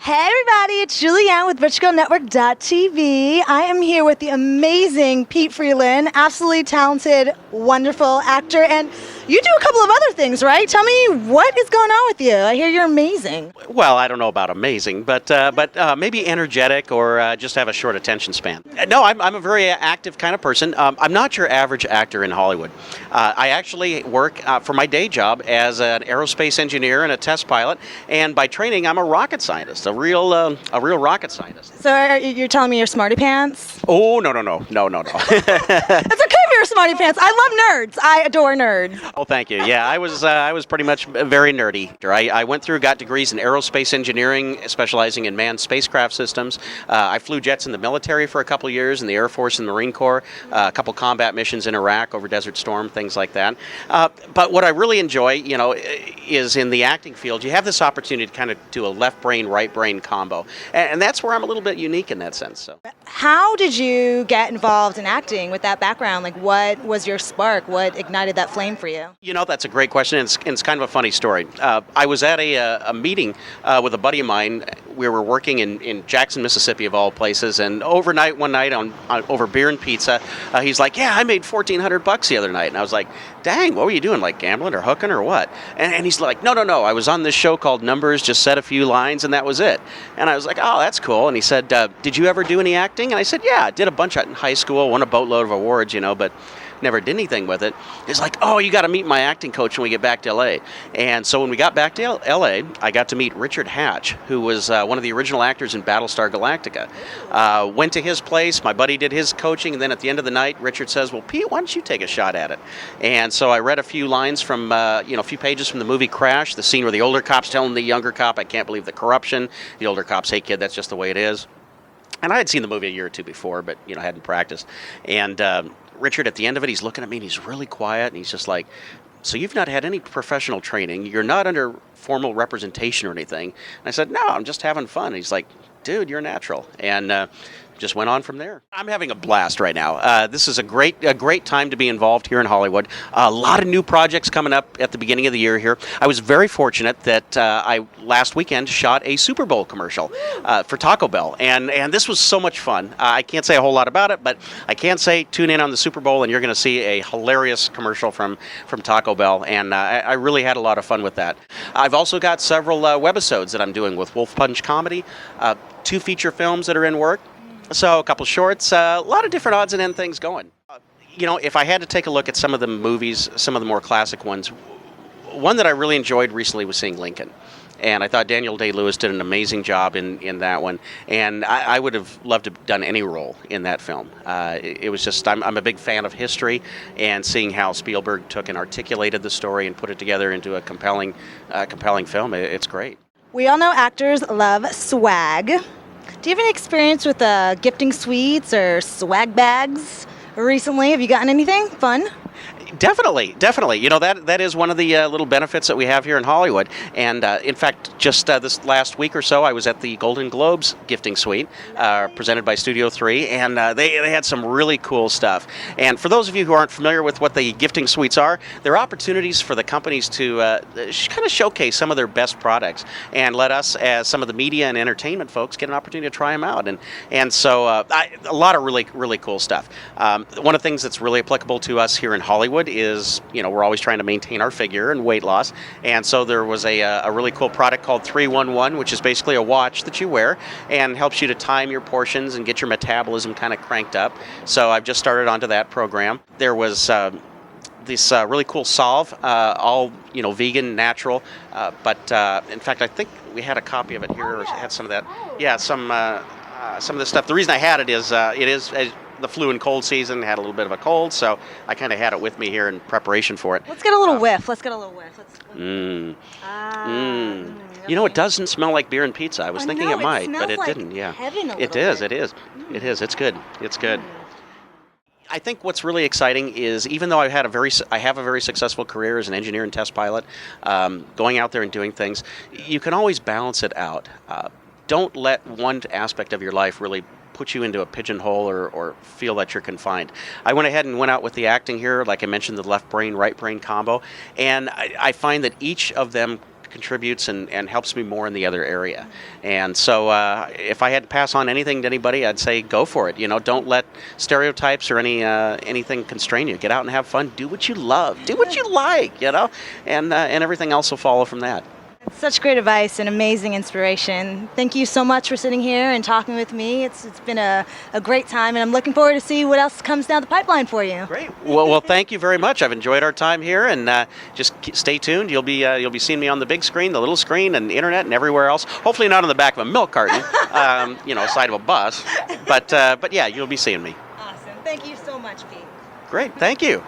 Hey everybody, it's Julianne with RichGirlNetwork.tv. I am here with the amazing Pete Freeland, absolutely talented, wonderful actor, and you do a couple of other things, right? Tell me what is going on with you. I hear you're amazing. Well, I don't know about amazing, but maybe energetic or just have a short attention span. No, I'm a very active kind of person. I'm not your average actor in Hollywood. I actually work for my day job as an aerospace engineer and a test pilot, and by training, I'm a rocket scientist, a real rocket scientist. So you're telling me you're smarty pants? Oh, no. It's okay if you're smarty pants. I love nerds. I adore nerds. Oh, thank you. Yeah, I was pretty much very nerdy. I went through, got degrees in aerospace engineering, specializing in manned spacecraft systems. I flew jets in the military for a couple of years, in the Air Force and Marine Corps, a couple combat missions in Iraq over Desert Storm, things like that. But what I really enjoy, is in the acting field, you have this opportunity to kind of do a left brain, right brain combo. And that's where I'm a little bit unique in that sense. So. How did you get involved in acting with that background? Like, what was your spark? What ignited that flame for you? That's a great question. It's kind of a funny story. I was at a meeting with a buddy of mine. We were working in Jackson, Mississippi, of all places, and overnight, one night over beer and pizza, he's like, "Yeah, I made $1,400 the other night," and I was like, "Dang, what were you doing? Like gambling or hooking or what?" And he's like, "No, I was on this show called Numbers, just said a few lines, and that was it." And I was like, "Oh, that's cool." And he said, "Did you ever do any acting?" And I said, "Yeah, I did a bunch in high school, won a boatload of awards, but never did anything with it." He's like, "Oh, you got to meet my acting coach when we get back to LA." And so when we got back to LA, I got to meet Richard Hatch, who was one of the original actors in Battlestar Galactica. Went to his place, my buddy did his coaching, and then at the end of the night, Richard says, "Well, Pete, why don't you take a shot at it?" And so I read a few lines from, a few pages from the movie Crash, the scene where the older cop's telling the younger cop, "I can't believe the corruption." The older cop's, "Hey kid, that's just the way it is." And I had seen the movie a year or two before, but hadn't practiced. And Richard, at the end of it, he's looking at me and he's really quiet and he's just like, "So you've not had any professional training? You're not under formal representation or anything?" And I said, "No, I'm just having fun." And he's like, "Dude, you're natural." And just went on from there. I'm having a blast right now. This is a great time to be involved here in Hollywood. A lot of new projects coming up at the beginning of the year here. I was very fortunate that I last weekend shot a Super Bowl commercial for Taco Bell, and this was so much fun. I can't say a whole lot about it, but I can say tune in on the Super Bowl and you're going to see a hilarious commercial from Taco Bell, and I really had a lot of fun with that. I've also got several webisodes that I'm doing with Wolf Punch Comedy, 2 feature films that are in work. So a couple shorts, a lot of different odds and end things going. If I had to take a look at some of the movies, some of the more classic ones, one that I really enjoyed recently was seeing Lincoln. And I thought Daniel Day-Lewis did an amazing job in that one. And I would have loved to have done any role in that film. It was just, I'm a big fan of history, and seeing how Spielberg took and articulated the story and put it together into a compelling film, it's great. We all know actors love swag. Do you have any experience with gifting sweets or swag bags recently? Have you gotten anything fun? Definitely. That is one of the little benefits that we have here in Hollywood. And in fact, just this last week or so, I was at the Golden Globes gifting suite presented by Studio 3, and they had some really cool stuff. And for those of you who aren't familiar with what the gifting suites are, they're opportunities for the companies to kind of showcase some of their best products and let us, as some of the media and entertainment folks, get an opportunity to try them out. And so a lot of really cool stuff. One of the things that's really applicable to us here in Hollywood is, we're always trying to maintain our figure and weight loss, and so there was a really cool product called 311, which is basically a watch that you wear and helps you to time your portions and get your metabolism kind of cranked up. So I've just started onto that program. There was this really cool solve, all vegan, natural, but in fact I think we had a copy of it here, or had some of that. Yeah, some of this stuff. The reason I had it is the flu and cold season, had a little bit of a cold, so I kind of had it with me here in preparation for it. Let's get a little whiff. Let's get a little whiff. It doesn't smell like beer and pizza. I was thinking it might, but it didn't. Yeah, it is. It is. It's good. It's good. I think what's really exciting is, even though I have a very successful career as an engineer and test pilot, going out there and doing things, you can always balance it out. Don't let one aspect of your life really put you into a pigeonhole or feel that you're confined. I went ahead and went out with the acting here, like I mentioned, the left brain, right brain combo, and I find that each of them contributes and helps me more in the other area. And so if I had to pass on anything to anybody, I'd say go for it. Don't let stereotypes or anything constrain you. Get out and have fun. Do what you love. Do what you like, and everything else will follow from that. It's such great advice and amazing inspiration. Thank you so much for sitting here and talking with me. It's been a great time, and I'm looking forward to see what else comes down the pipeline for you. Great. Well, thank you very much. I've enjoyed our time here, and just stay tuned. You'll be seeing me on the big screen, the little screen, and the internet, and everywhere else. Hopefully not on the back of a milk carton, side of a bus. But yeah, you'll be seeing me. Awesome. Thank you so much, Pete. Great. Thank you.